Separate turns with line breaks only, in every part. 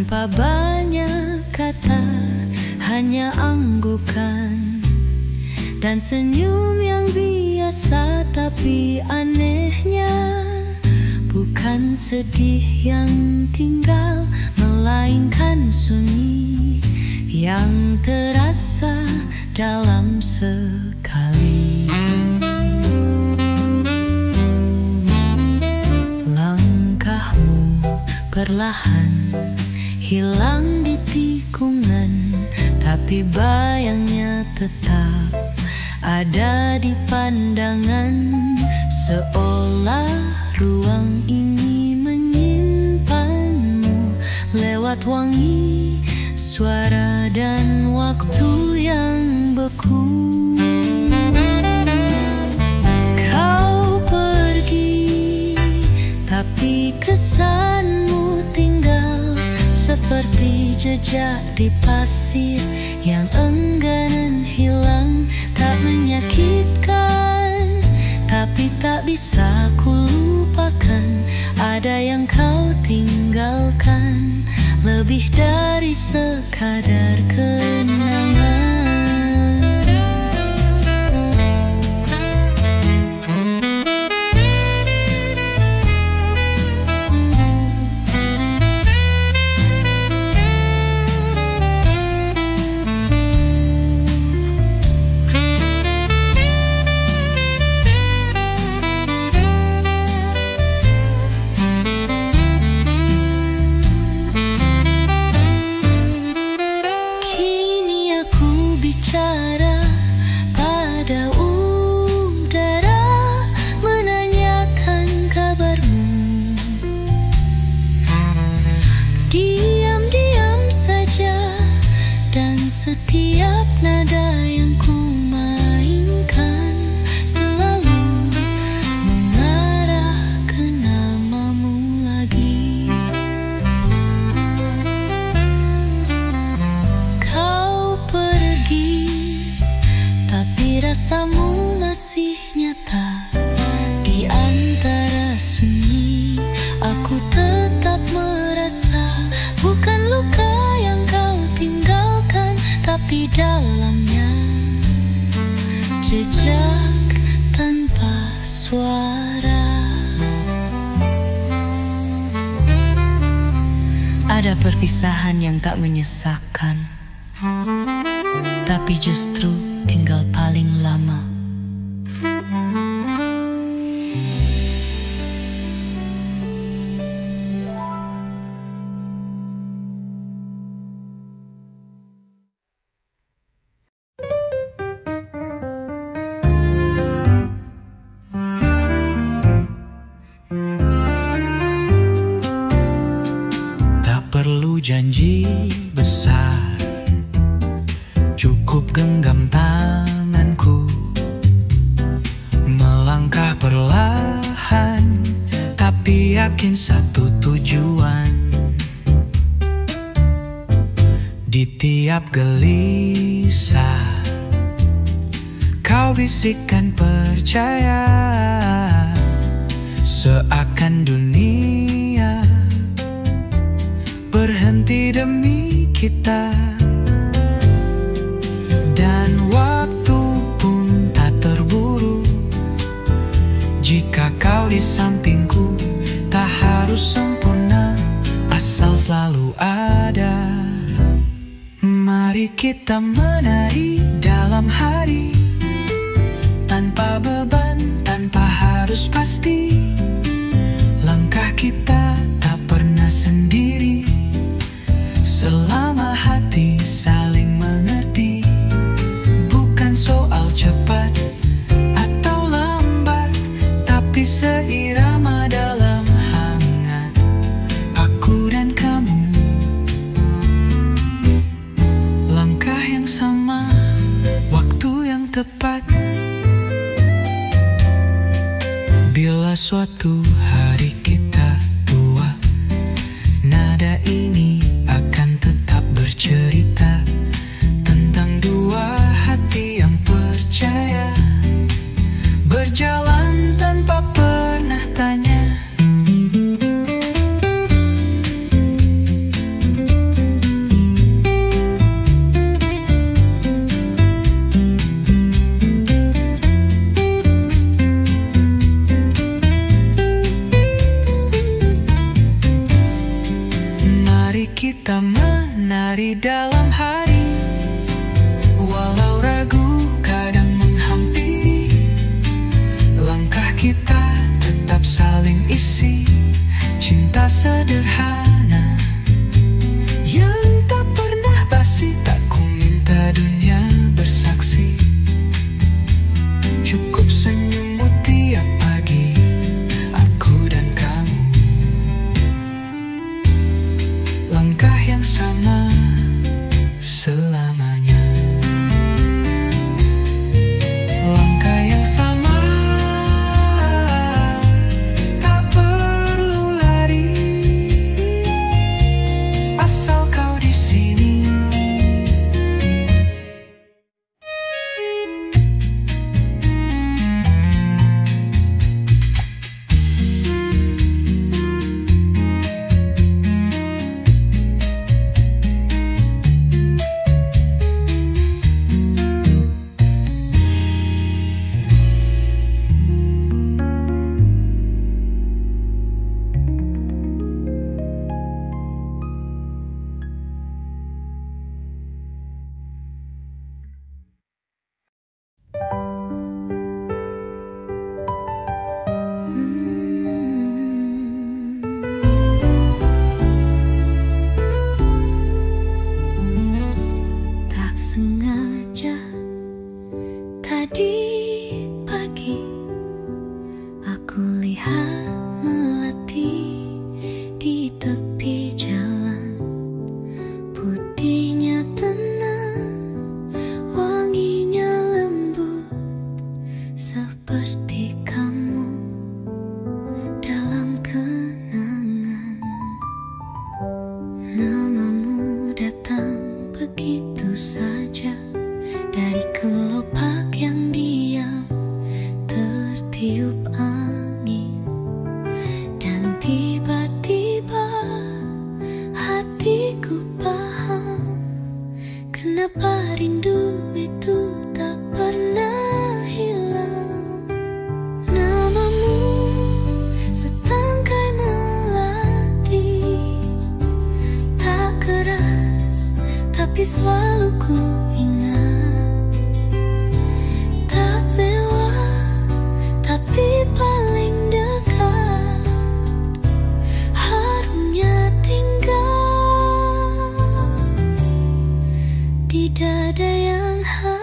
tanpa banyak kata, hanya anggukan dan senyum yang biasa. Tapi anehnya bukan sedih yang tinggal, melainkan sunyi yang terasa dalam sekali. Langkahmu perlahan hilang di tikungan, tapi bayangnya tetap ada di pandangan. Seolah ruang ini menyimpanmu lewat wangi, suara dan waktu yang beku. Kau pergi, tapi kesanmu tinggal seperti jejak di pasir yang enggan hilang. Tak menyakitkan, tapi tak bisa kulupakan. Ada yang kau tinggalkan, lebih dari sekadar kenangan. Setiap nada yang ku mainkan selalu mengarah ke namamu lagi. Kau pergi, tapi rasamu masih nyata di antara sunyi. Aku tetap merasa bukan luka yang kau tinggalkan, tapi dalamnya jejak tanpa suara. Ada perpisahan yang tak menyesakkan, tapi justru tinggal paling lama.
Janji besar, cukup genggam tanganku, melangkah perlahan, tapi yakin satu tujuan. Di tiap gelisah, kau bisikkan percaya, seakan dunia berhenti demi kita. Dan waktu pun tak terburu, jika kau di sampingku. Tak harus sempurna, asal selalu ada. Mari kita menari dalam hari, tanpa beban, tanpa harus pasti. Langkah kita tak pernah sendiri, selama hati saling mengerti. Bukan soal cepat atau lambat, tapi seirama dalam hangat aku dan kamu. Langkah yang sama, waktu yang tepat. Bila suatu hari kita tua, nada ini akan tetap bercerita tentang dua hati yang percaya, berjalan tanpa pernah tanya. kita menari dalam hari. Walau ragu kadang menghampiri, langkah kita tetap saling isi. Cinta sederhana yang tak pernah basi, tak ku minta dunia bersaksi. Cukup senyummu tiap pagi, aku dan kamu. Langkah yang sama selamanya. Langkah yang sama, tak perlu lari, asal kau di sini.
Tak sengaja tadi pagi aku lihat melati di tepi jalan. Putihnya tenang, wanginya lembut, seperti kamu dalam kenangan. Namamu datang begitu saja dari kelopak yang diam, tertiup angin, dan tiba-tiba hatiku paham kenapa rindu itu tak pernah hilang. Namamu setangkai melati, tak keras tapi selalu ku ingat. Tak mewah tapi paling dekat, harumnya tinggal di dada yang hangat.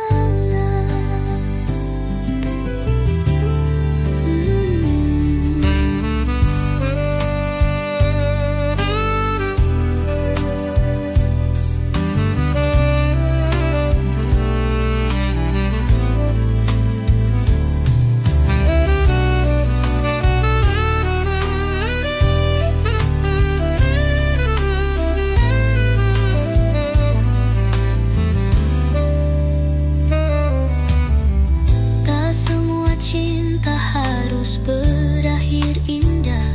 Tak semua cinta harus berakhir indah,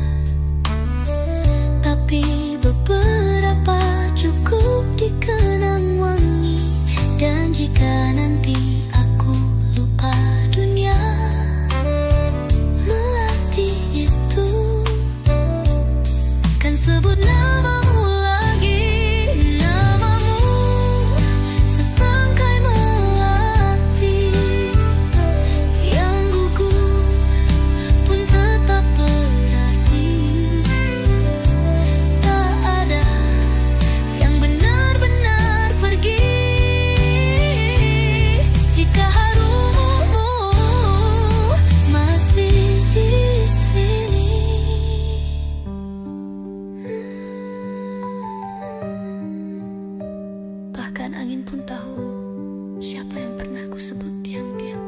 tapi beberapa cukup dikenang wangi. Dan jika nanti aku lupa dunia, melati itu kan sebut namamu lagi. Namamu setangkai melati yang gugur pun tetap berarti. Tak ada yang benar-benar pergi jika harummu masih di sini. Bahkan angin pun tahu siapa yang pernah ku sebut diam-diam.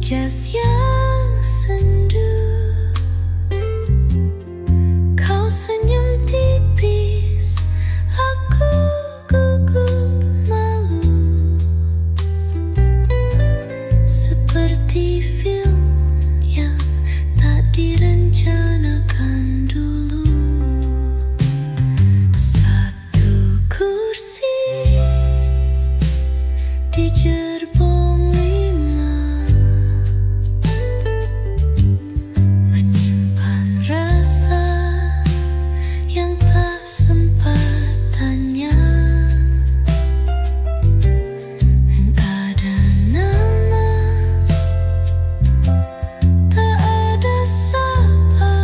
jas yang sendu. Kau senyum tipis, aku gugup malu. Seperti film yang tak direncanakan dulu. Satu kursi di gerbong 5, menyimpan rasa yang tak sempat tanya. Ada nama, tak ada sapa,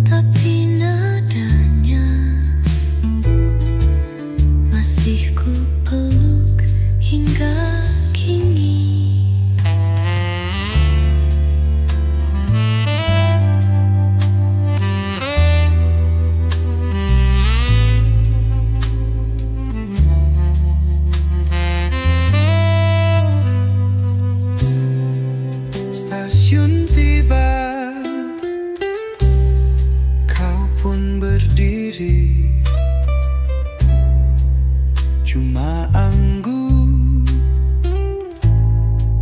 tapi nadanya masih ku peluk hingga kini.
Stasiun tiba, kau pun berdiri. Cuma anggun,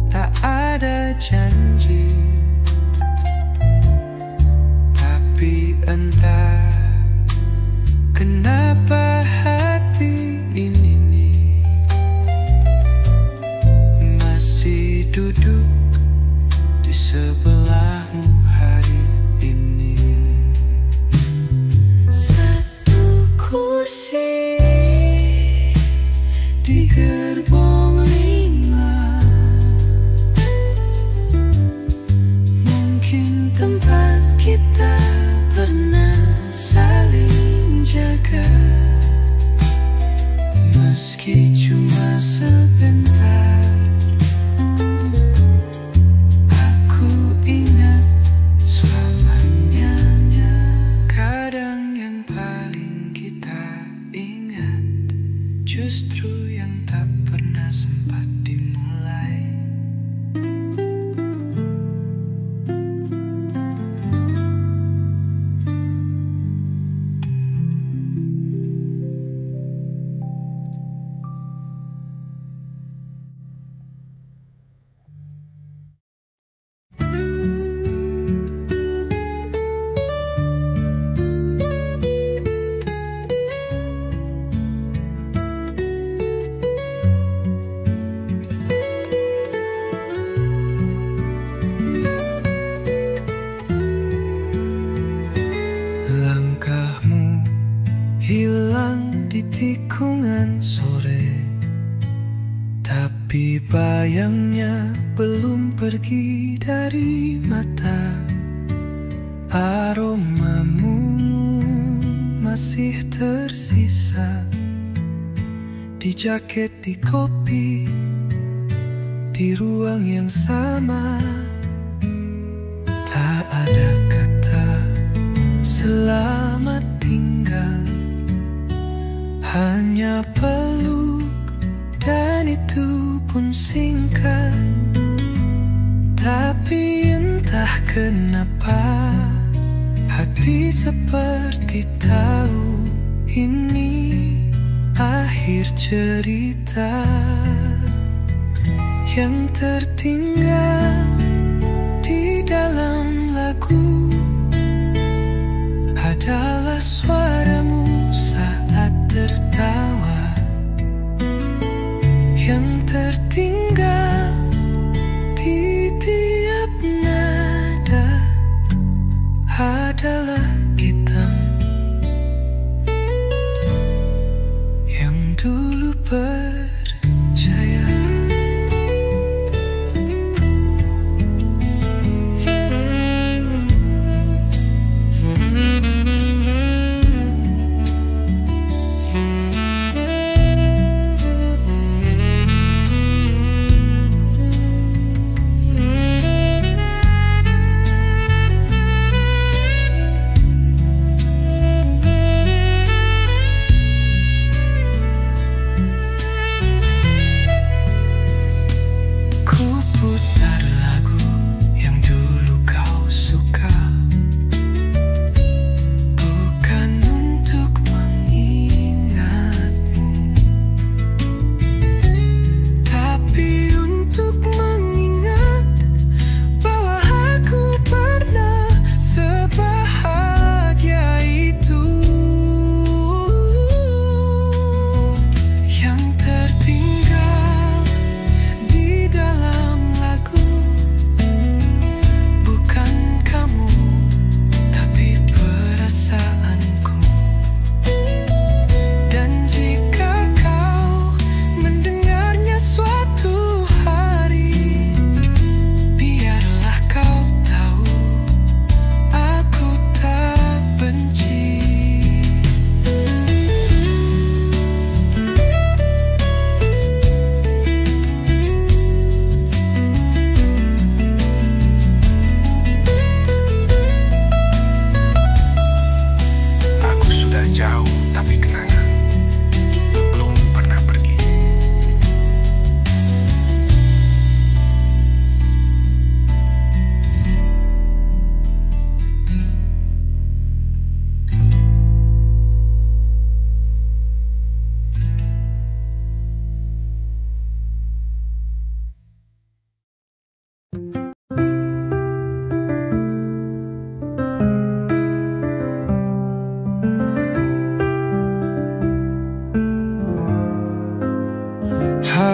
tak ada janji. Tapi entah kenapa hati ini nih masih duduk di sebelahmu hari ini.
Satu kursi
Di gerbong 5, mungkin tempat kita pernah saling jaga. Meski cuma sebentar, aku ingat selamanya. Kadang yang paling kita ingat justru yang tak pernah sempat dimulai. Langkahmu hilang di tikungan sore, tapi bayangnya belum pergi dari mata. Aromamu masih tersisa di jaket, di kopi, di ruang yang sama. Tak ada kata selamat tinggal, hanya peluk, dan itu pun singkat. Tapi entah kenapa hati seperti tahu ini akhir cerita. Yang tertinggal di dalam lagu adalah suaramu saat tertawa. Yang tertinggal di tiap nada adalah kita yang dulu percaya.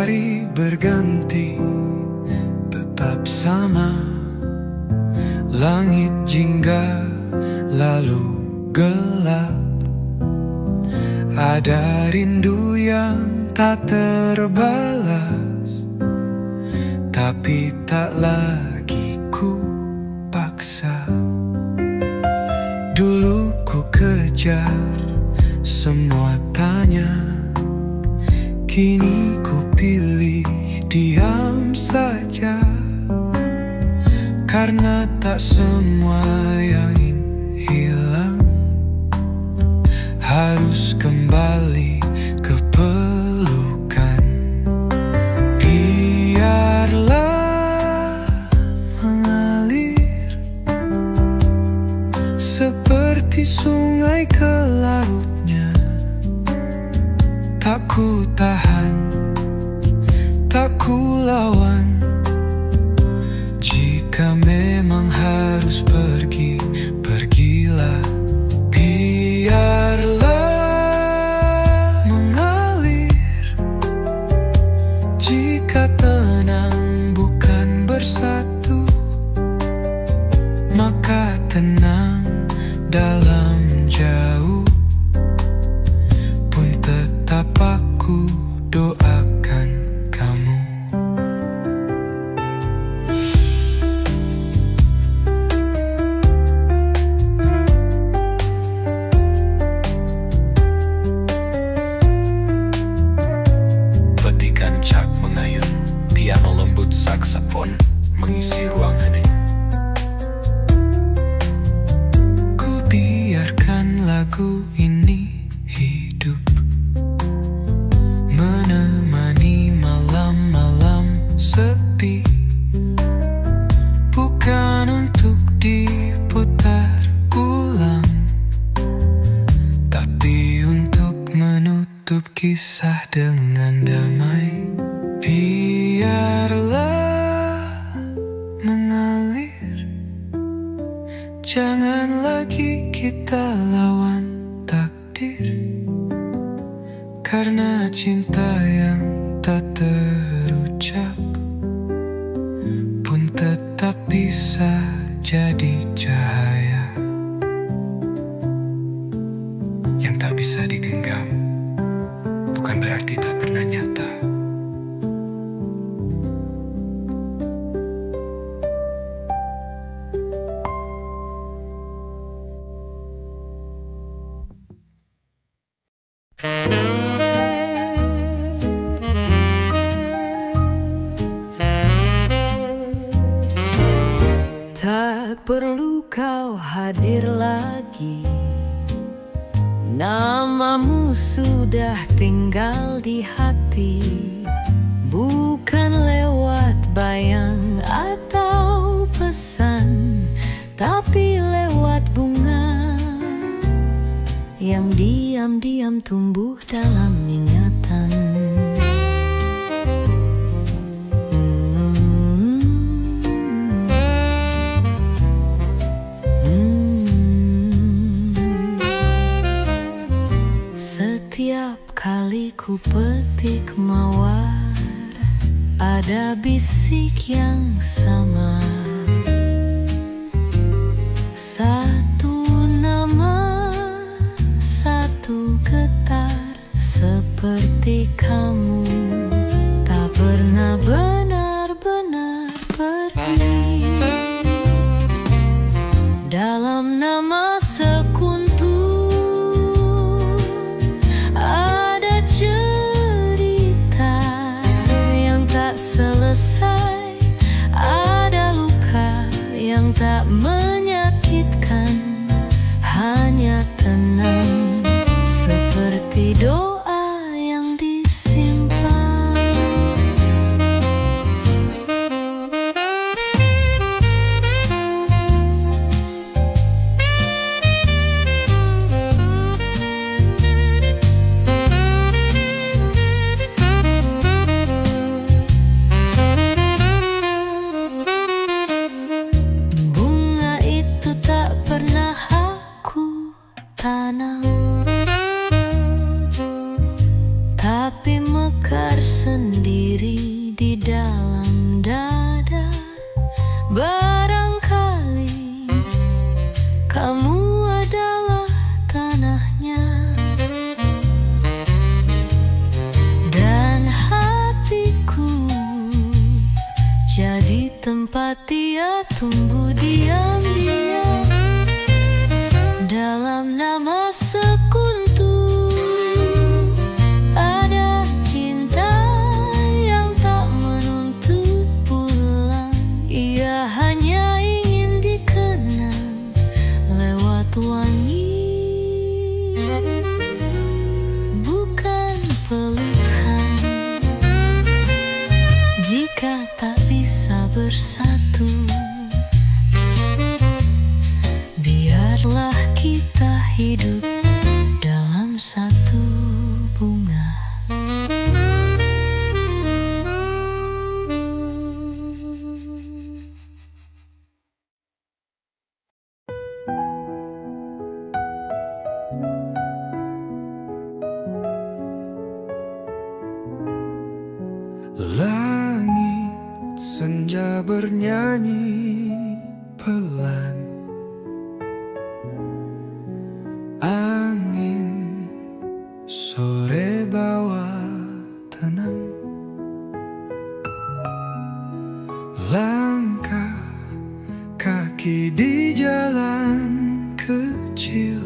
Hari berganti tetap sama, langit jingga lalu gelap. Ada rindu yang tak terbalas, tapi tak lagi ku paksa. Dulu ku kejar semua tanya, kini ku pilih diam saja. Karena tak semua yang hilang harus kembali ke pelukan. Biarlah mengalir seperti sungai ke larutnya. Tak ku tahan, tak ku lawan. Jika memang harus pergi, pergilah. Biarlah mengalir. Jika tenang bukan bersatu, maka tenang dalam jauh pun tetap aku doakan kamu. Petikan cak mengayun, piano lembut saksafon mengisi ruang hening. Ku biarkan lagu ini hidup, menemani malam-malam sepi. Bukan untuk diputar ulang, tapi untuk menutup kisah dengan damai. Biarlah mengalir, jangan lagi kita lawan takdir. Karena cinta yang tak terucap pun tetap bisa jadi cahaya yang tak bisa digenggam. Bukan berarti tak pernah nyata.
Tak perlu kau hadir lagi, namamu sudah tinggal di hati. Bukan lewat bayang atau pesan, tapi lewat bunga yang diam-diam tumbuh dalam ingatan. Setiap kali ku petik mawar, ada bisik yang sama. Satu nama, satu getar, seperti kamu tak pernah benar-benar pergi. Dalam nama sekuntum ada cerita yang tak selesai, ada luka yang tak menyakitkan, hanya tenang seperti doa yang disimpan. tempat dia tumbuh diam-diam dalam nama sekutu. Ada cinta yang tak menuntut pulang, ia hanya ingin dikenang lewat wangi, bukan pelukan. Jika tak bisa bersatu, biarlah kita hidup dalam satu bunga.
Langit senja bernyanyi pelan, angin sore bawa tenang. Langkah kaki di jalan kecil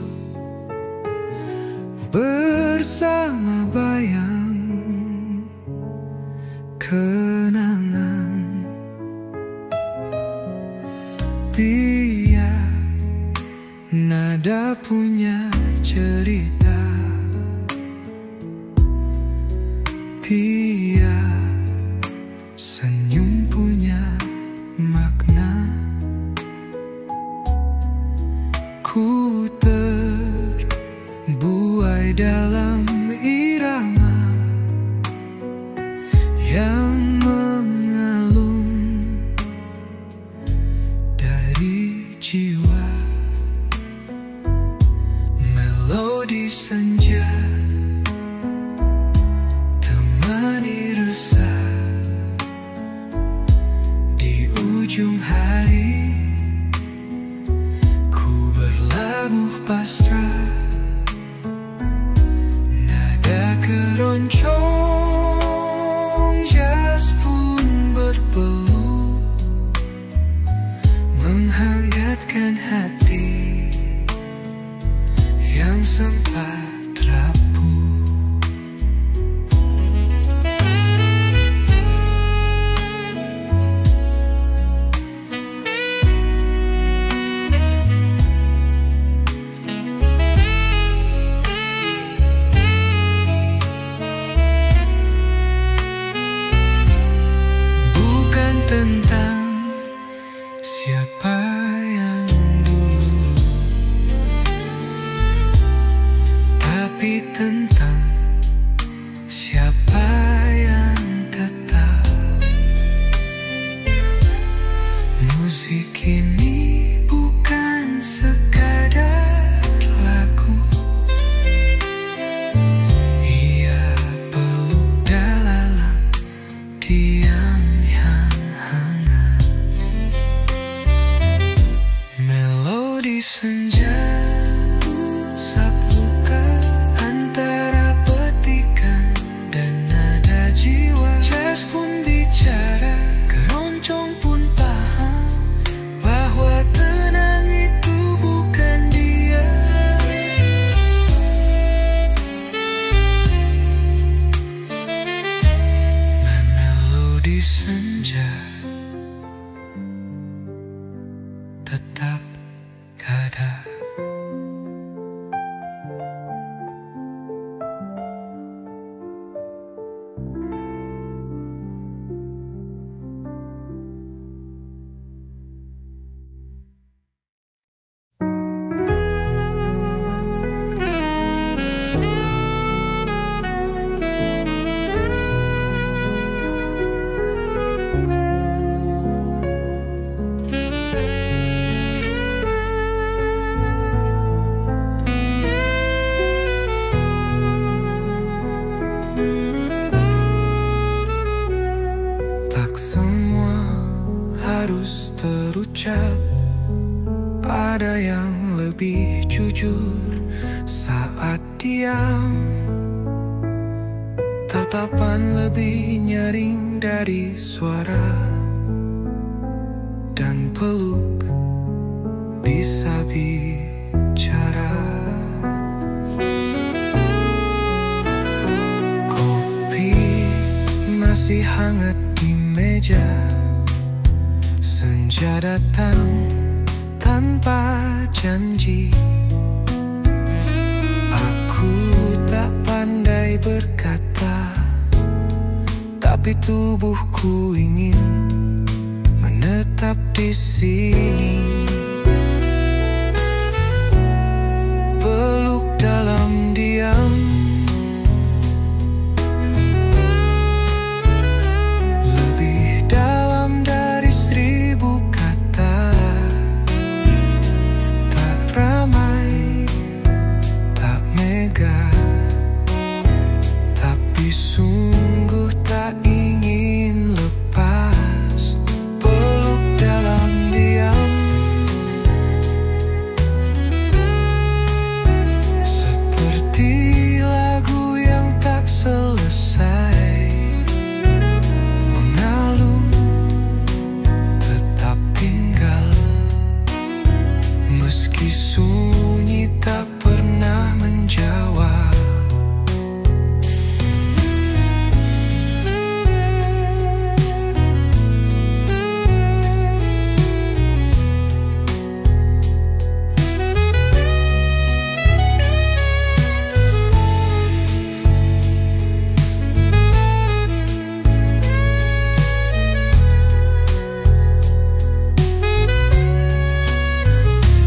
bersama bayang kenangan. Tiap nada punya cerita, tiap senyum punya makna. Ku terbuai dalam irama yang mengalun dari jiwa. Melodi senja temani resah di ujung hari. Ku berlabuh pasrah, nada keroncong jas pun berpeluh, menghangatkan hati yang sempat rapuh. Bukan tentang siapa yang dulu, tapi tentang siapa yang tetap. Musik ini bukan sekadar lagu, ia peluk dalam diam yang hangat. Melodi senja usap luka antara petikan dan nada jiwa. Jas pun bicara, keroncong pun paham bahwa tenang itu bukan dia. Melodi senja tetap gada. Harus terucap, ada yang lebih jujur saat diam, tatapan lebih nyaring dari suara. masih hangat di meja. Senja datang tanpa janji. Aku tak pandai berkata, tapi tubuhku ingin menetap di sini. Peluk dalam diam, lebih dalam dari 1000 kata. Tak ramai, tak megah, tapi sungguh tak ingin lepas. Peluk dalam diam, seperti lagu yang tak selesai, mengalun, tetap tinggal. Meski sunyi tak pernah menjawab.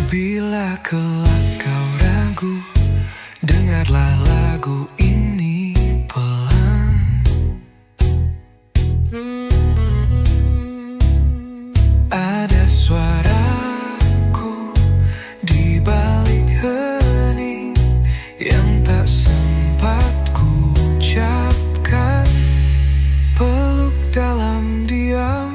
Bila kelak kau ragu, dengarlah lagu ini pelan. Ada suaraku di balik hening yang tak sempat ku ucapkan. Peluk dalam diam,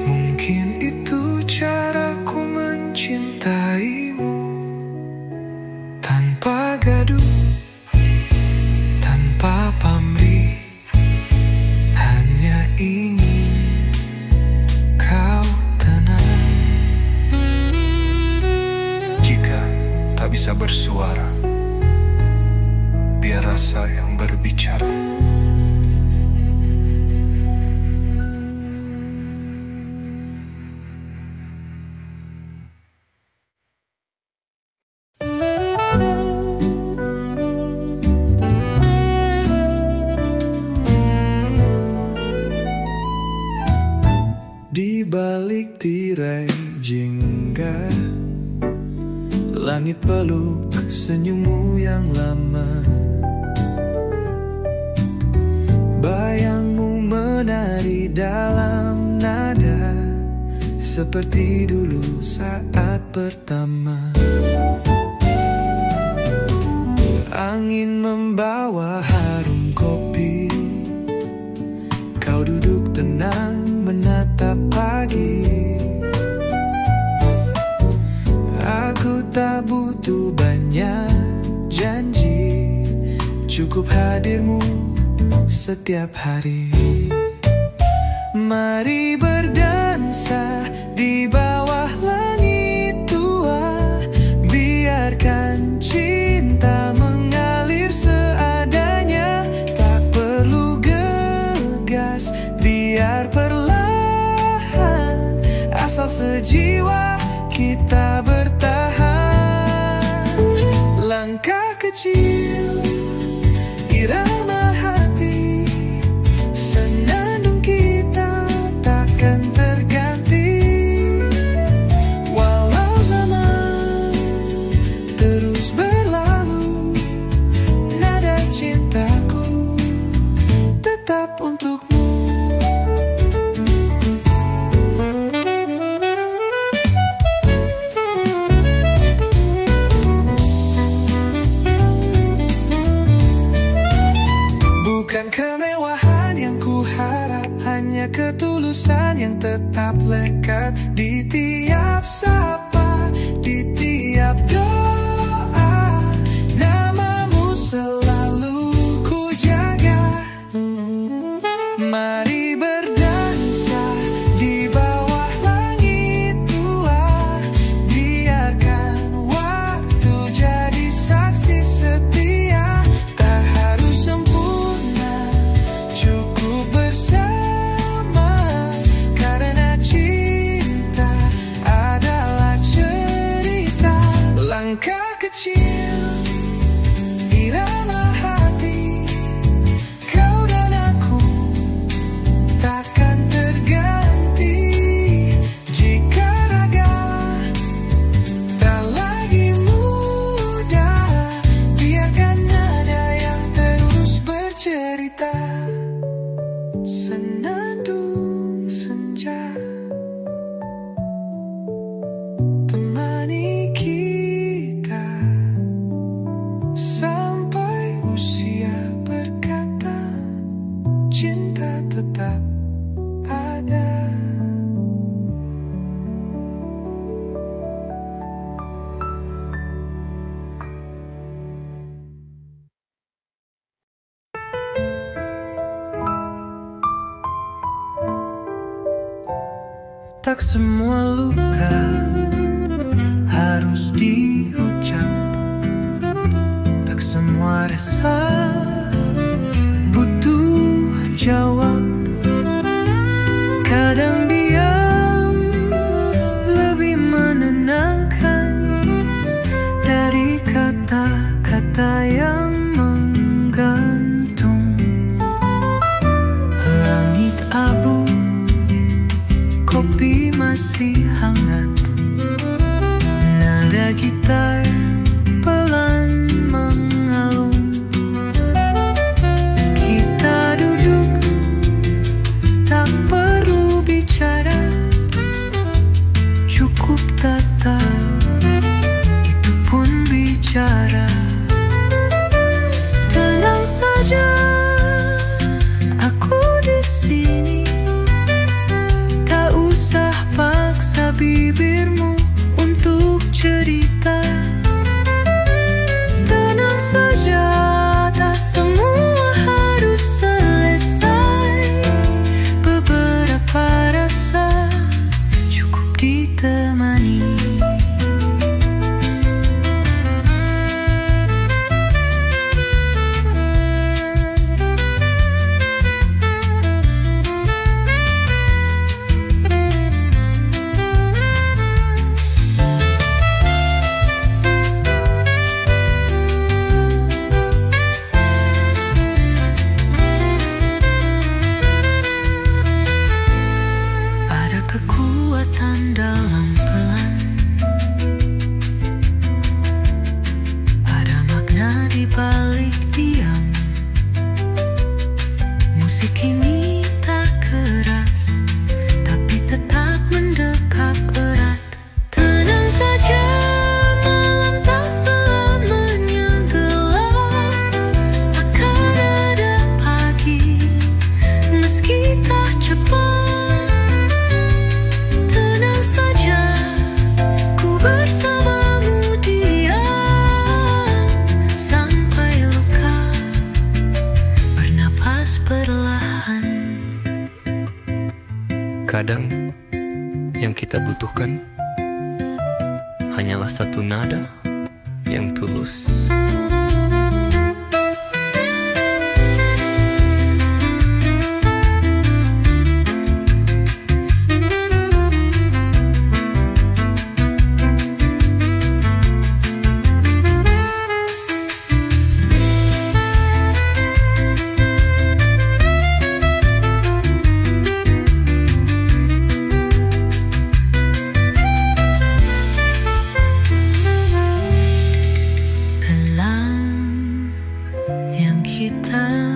mungkin itu caraku mencintaimu. Tanpa gaduh, tanpa pamrih, hanya ingin kau tenang. Jika tak bisa bersuara, biar rasa yang berbicara. Di balik tirai jingga, langit peluk senyummu yang lama. Bayangmu menari dalam nada, seperti dulu saat pertama. Angin membawa harum kopi, kau duduk tenang menatap pagi. Aku tak butuh banyak janji, cukup hadirmu setiap hari. Mari berdansa di bawah langit tua, biarkan cinta mengalir seadanya. Tak perlu gegas, biar perlahan, asal sejiwa kita bertahan. Langkah kecil, irama hati, senandung kita takkan terganti. Walau zaman terus berlalu, nada cintaku tetap untukmu. Bukan kemewahan yang ku harap, hanya ketulusan yang tetap lekat di tiap sapa, di tiap doa. Namamu selalu ku jaga. Mari berdansa di bawah langit tua, biarkan waktu jadi saksi setia. Tak
tak semua luka harus diucap, tak semua rasa butuh jawab. Kadang diam lebih menenangkan dari kata-kata yang menggantung. Langit abu, kopi masih hangat, nada gitar pelan mengalun. Kita duduk, tak perlu bicara, cukup tatap, itu pun bicara. Tenang saja, aku di sini. Tak usah paksa bibirmu untuk cerita. Tenang saja, tak semua harus selesai. Beberapa rasa cukup ditemani. Kekuatan dalam pelan, ada makna di balik diam. Musik ini tak keras, tapi tetap mendekap erat. Tenang saja, malam tak selamanya gelap. Akan ada pagi, meski tak cepat. Bersamamu diam sampai luka bernapas perlahan.
Kadang yang kita butuhkan hanyalah satu nada yang tulus.
Kita